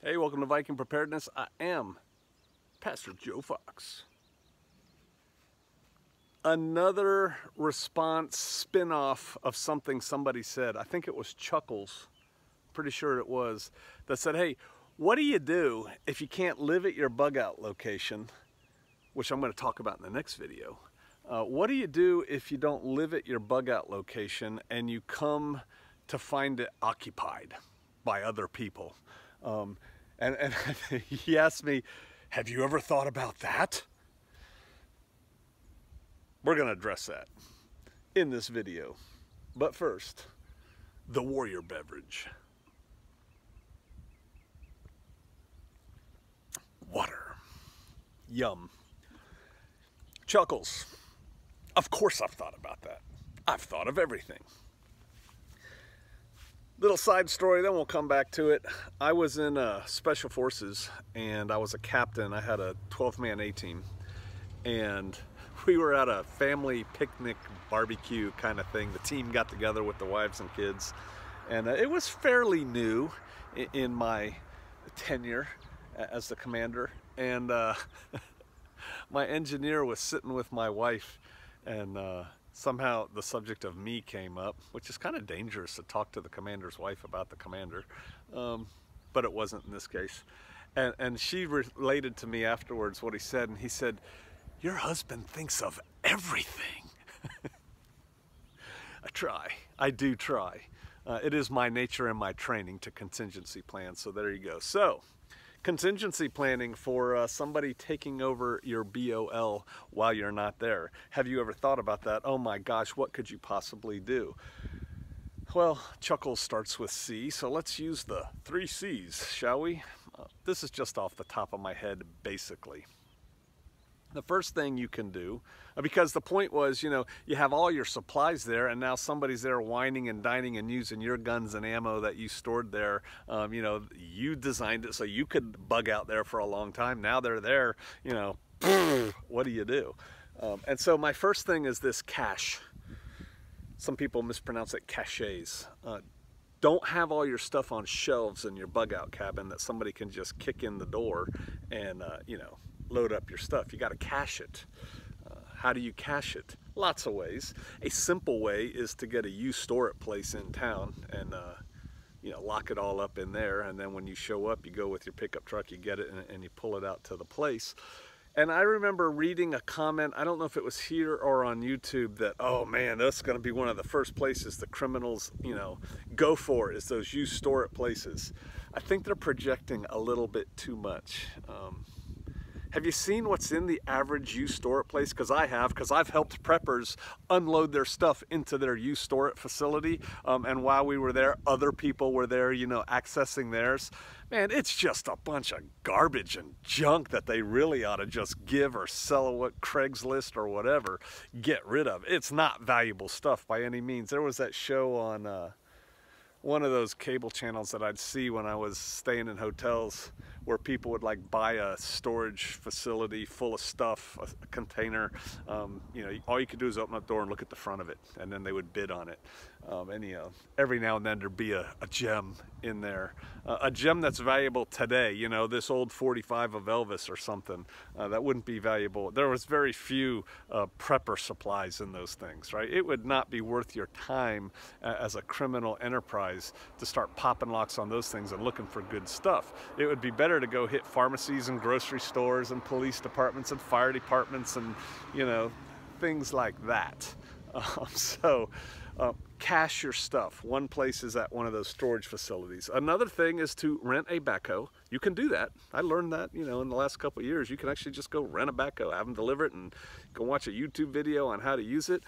Hey, welcome to Viking Preparedness. I am Pastor Joe Fox. Another response spin-off of something somebody said. I think it was Chuckles, pretty sure it was, that said, hey, what do you do if you can't live at your bug out location, which I'm going to talk about in the next video. What do you do if you don't live at your bug out location and you come to find it occupied by other people? And he asked me, have you ever thought about that? We're going to address that in this video. But first, the warrior beverage. Water. Yum. Chuckles. Of course I've thought about that. I've thought of everything. Little side story, then we'll come back to it. I was in Special Forces and I was a captain. I had a 12-man A-team and we were at a family picnic barbecue kind of thing. The team got together with the wives and kids, and it was fairly new in my tenure as the commander. And my engineer was sitting with my wife, and somehow the subject of me came up, which is kind of dangerous to talk to the commander's wife about the commander, but it wasn't in this case. And she related to me afterwards what he said, and he said, "Your husband thinks of everything." I try. I do try. It is my nature and my training to contingency plan, so there you go. So, contingency planning for somebody taking over your BOL while you're not there. Have you ever thought about that? Oh my gosh, what could you possibly do? Well, Chuckles starts with C, so let's use the 3 C's, shall we? This is just off the top of my head, basically. The first thing you can do, because the point was, you have all your supplies there, and now somebody's there whining and dining and using your guns and ammo that you stored there. You designed it so you could bug out there for a long time. Now they're there, what do you do? And so my first thing is this cache. Some people mispronounce it caches. Don't have all your stuff on shelves in your bug out cabin that somebody can just kick in the door and, load up your stuff. You got to cache it. How do you cache it? Lots of ways. A simple way is to get a used store it place in town and lock it all up in there, and then when you show up, you go with your pickup truck, you get it, and you pull it out to the place. And I remember reading a comment, I don't know if it was here or on YouTube, that, oh man, that's going to be one of the first places the criminals, go for, is those used store it places. I think they're projecting a little bit too much. Have you seen what's in the average used store it place? Because I have, because I've helped preppers unload their stuff into their used store it facility. And while we were there, other people were there, accessing theirs. Man, it's just a bunch of garbage and junk that they really ought to just give or sell what Craigslist or whatever, get rid of. It's not valuable stuff by any means. There was that show on one of those cable channels that I'd see when I was staying in hotels, where people would like buy a storage facility full of stuff, a container. All you could do is open up the door and look at the front of it, and then they would bid on it. Every now and then there'd be a gem in there, a gem that's valuable today. This old 45 of Elvis or something that wouldn't be valuable. There was very few prepper supplies in those things, right? It would not be worth your time as a criminal enterprise to start popping locks on those things and looking for good stuff. It would be better to go hit pharmacies and grocery stores and police departments and fire departments and things like that. Cache your stuff. One place is at one of those storage facilities. Another thing is to rent a backhoe. You can do that. I learned that, in the last couple of years. You can actually just go rent a backhoe, have them deliver it, and go watch a YouTube video on how to use it.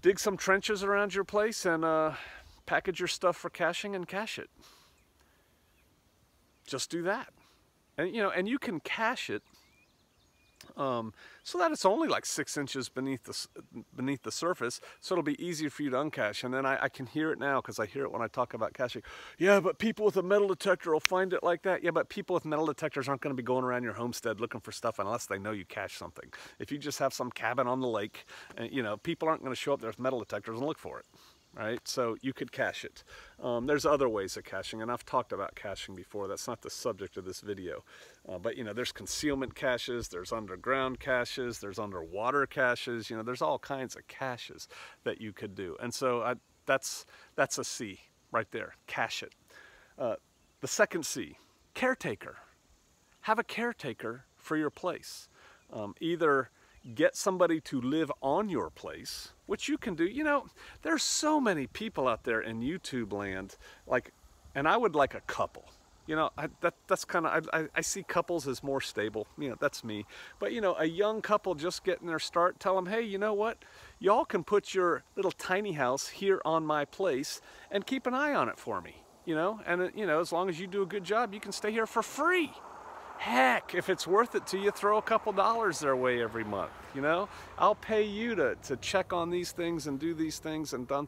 Dig some trenches around your place and package your stuff for caching and cache it. Just do that. And and you can cache it so that it's only like 6 inches beneath the surface, so it'll be easier for you to uncache. And then I can hear it now, because I hear it when I talk about caching. Yeah, but people with a metal detector will find it like that. Yeah, but people with metal detectors aren't going to be going around your homestead looking for stuff unless they know you cache something. If you just have some cabin on the lake, people aren't going to show up there with metal detectors and look for it. right? So you could cache it. There's other ways of caching, and I've talked about caching before. That's not the subject of this video. But you know, there's concealment caches, there's underground caches, there's underwater caches. You know, there's all kinds of caches that you could do. And so that's a C right there, cache it. The second C, caretaker. Have a caretaker for your place. Either get somebody to live on your place, which you can do. You know, there's so many people out there in YouTube land, like, and I would like a couple. You know, that's kind of, I see couples as more stable. You know, that's me. But, you know, a young couple just getting their start, tell them, hey, you know what? Y'all can put your little tiny house here on my place and keep an eye on it for me. You know, and, you know, as long as you do a good job, you can stay here for free. Heck, if it's worth it to you, throw a couple dollars their way every month, you know? I'll pay you to check on these things and do these things and dun.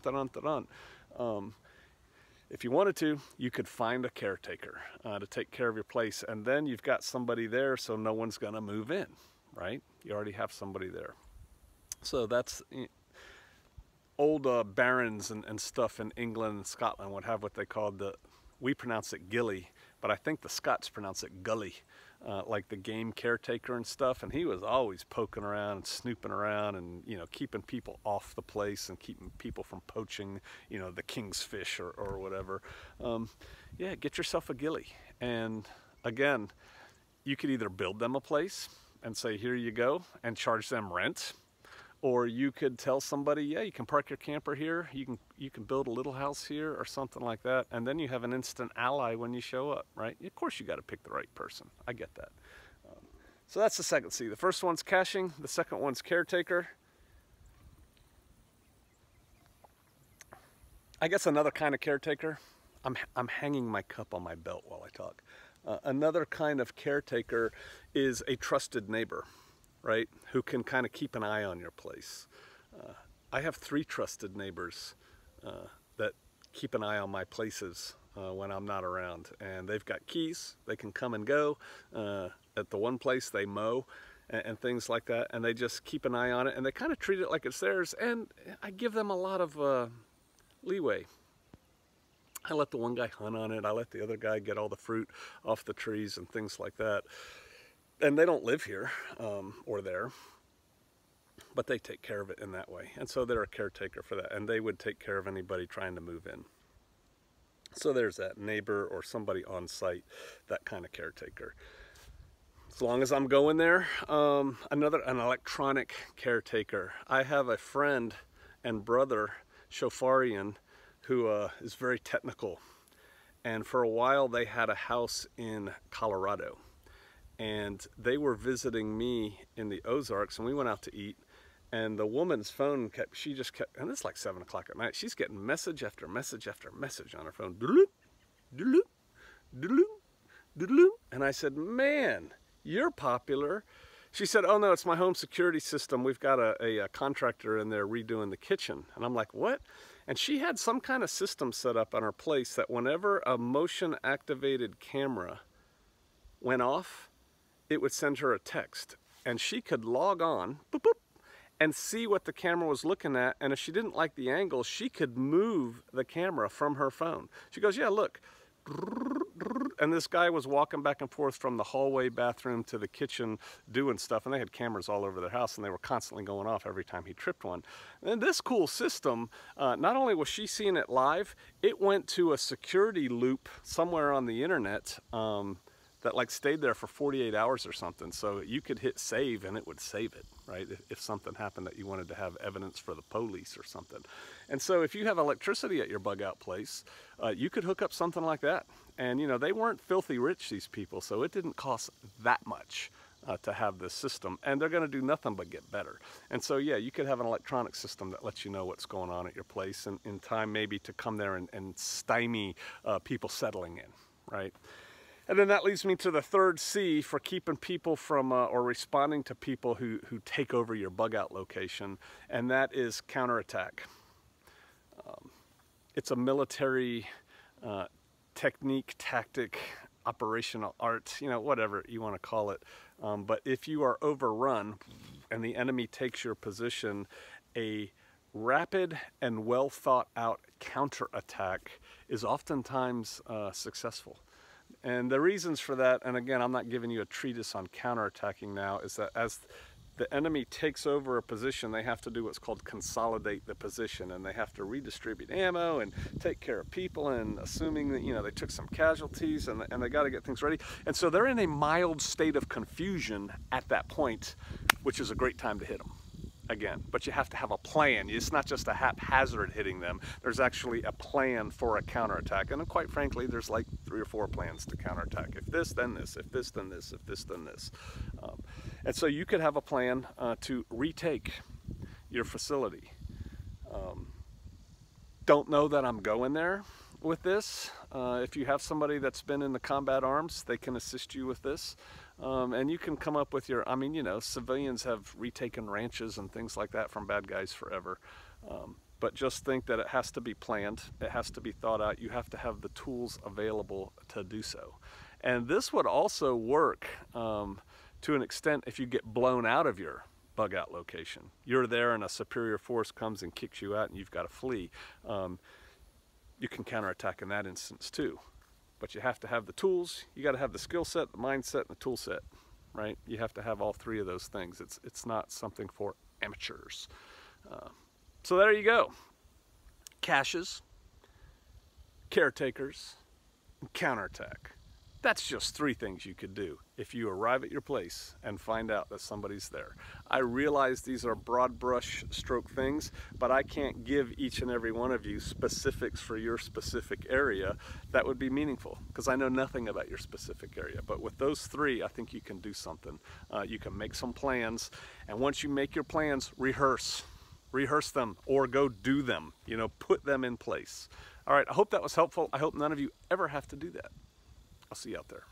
If you wanted to, you could find a caretaker to take care of your place, and then you've got somebody there so no one's gonna move in, right? You already have somebody there. So that's, old barons and stuff in England and Scotland would have what they called we pronounce it gilly, but I think the Scots pronounce it gully, like the game caretaker and stuff. And he was always poking around and snooping around and, you know, keeping people off the place and keeping people from poaching, you know, the king's fish or whatever. Yeah, get yourself a gilly. And again, you could either build them a place and say, here you go, and charge them rent. Or you could tell somebody, yeah, you can park your camper here, you can build a little house here or something like that, and then you have an instant ally when you show up, right? Of course you got to pick the right person. I get that. So that's the second C. The first one's caching, the second one's caretaker. I guess another kind of caretaker, I'm hanging my cup on my belt while I talk. Another kind of caretaker is a trusted neighbor, right, who can kind of keep an eye on your place. I have 3 trusted neighbors that keep an eye on my places when I'm not around, and they've got keys. They can come and go. At the one place they mow and things like that, and they just keep an eye on it, and they kind of treat it like it's theirs, and I give them a lot of leeway. I let the one guy hunt on it. I let the other guy get all the fruit off the trees and things like that. And they don't live here or there, but they take care of it in that way. And so they're a caretaker for that, and they would take care of anybody trying to move in. So there's that neighbor or somebody on site, that kind of caretaker. As long as I'm going there, an electronic caretaker. I have a friend and brother, Shofarian, who is very technical. And for a while they had a house in Colorado. And they were visiting me in the Ozarks, and we went out to eat, and the woman's phone she just kept, and it's like 7 o'clock at night, she's getting message after message after message on her phone. Doodle, doodle, doodle, doodle. And I said, man, you're popular. She said, oh no, it's my home security system. We've got a contractor in there redoing the kitchen. And I'm like, what? And she had some kind of system set up on her place that whenever a motion activated camera went off, it would send her a text, and she could log on, boop, boop, and see what the camera was looking at, and if she didn't like the angle, she could move the camera from her phone. She goes, yeah, look, and this guy was walking back and forth from the hallway bathroom to the kitchen doing stuff, and they had cameras all over their house, and they were constantly going off every time he tripped one. And this cool system, not only was she seeing it live, it went to a security loop somewhere on the internet, that like stayed there for 48 hours or something. So you could hit save and it would save it, right? If something happened that you wanted to have evidence for the police or something. And so if you have electricity at your bug out place, you could hook up something like that. And you know, they weren't filthy rich, these people, so it didn't cost that much to have this system. And they're gonna do nothing but get better. And so yeah, you could have an electronic system that lets you know what's going on at your place, and in time maybe to come there and stymie people settling in, right? And then that leads me to the third C for keeping people from, or responding to people who take over your bug out location, and that is counterattack. It's a military technique, tactic, operational art, you know, whatever you want to call it. But if you are overrun and the enemy takes your position, a rapid and well thought out counterattack is oftentimes successful. And the reasons for that, and again, I'm not giving you a treatise on counterattacking now, is that as the enemy takes over a position, they have to do what's called consolidate the position, and they have to redistribute ammo and take care of people, and assuming that, you know, they took some casualties, and they got to get things ready. And so they're in a mild state of confusion at that point, which is a great time to hit them again. But you have to have a plan. It's not just a haphazard hitting them. There's actually a plan for a counterattack. And quite frankly, there's like 3 or 4 plans to counterattack. If this, then this. If this, then this. If this, then this. And so you could have a plan to retake your facility. Don't know that I'm going there with this. If you have somebody that's been in the combat arms, they can assist you with this. And you can come up with your, I mean, you know, civilians have retaken ranches and things like that from bad guys forever. But just think that it has to be planned. It has to be thought out. You have to have the tools available to do so. And this would also work to an extent if you get blown out of your bug out location. You're there and a superior force comes and kicks you out and you've got to flee. You can counterattack in that instance too. But you have to have the tools, you got to have the skill set, the mindset, and the tool set, right? You have to have all 3 of those things. It's not something for amateurs. So there you go. Caches, caretakers, and counterattack. That's just 3 things you could do if you arrive at your place and find out that somebody's there. I realize these are broad brush stroke things, but I can't give each and every one of you specifics for your specific area that would be meaningful, because I know nothing about your specific area. But with those 3, I think you can do something. You can make some plans, and once you make your plans, rehearse them or go do them, you know, put them in place. All right, I hope that was helpful. I hope none of you ever have to do that. I'll see you out there.